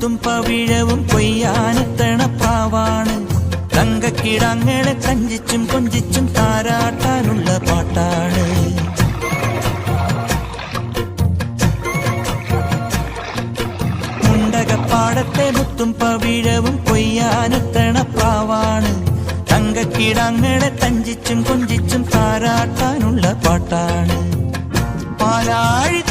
മുത്തും പവിഴവും കൊയ്യാനെത്തണ പ്രാവാണ്. തങ്കക്കിടാങ്ങളെ തഞ്ചിച്ചും കൊഞ്ചിച്ചും താരാട്ടാനുള്ള പാട്ടാണ്. മുണ്ടകപ്പാടത്തെ മുത്തും പവിഴവും കൊയ്യാനെത്തണ പ്രാവാണ്. തങ്കക്കിടാങ്ങളെ തഞ്ചിച്ചും കൊഞ്ചിച്ചും താരാട്ടാനുള്ള പാട്ടാണ്. പാലാഴി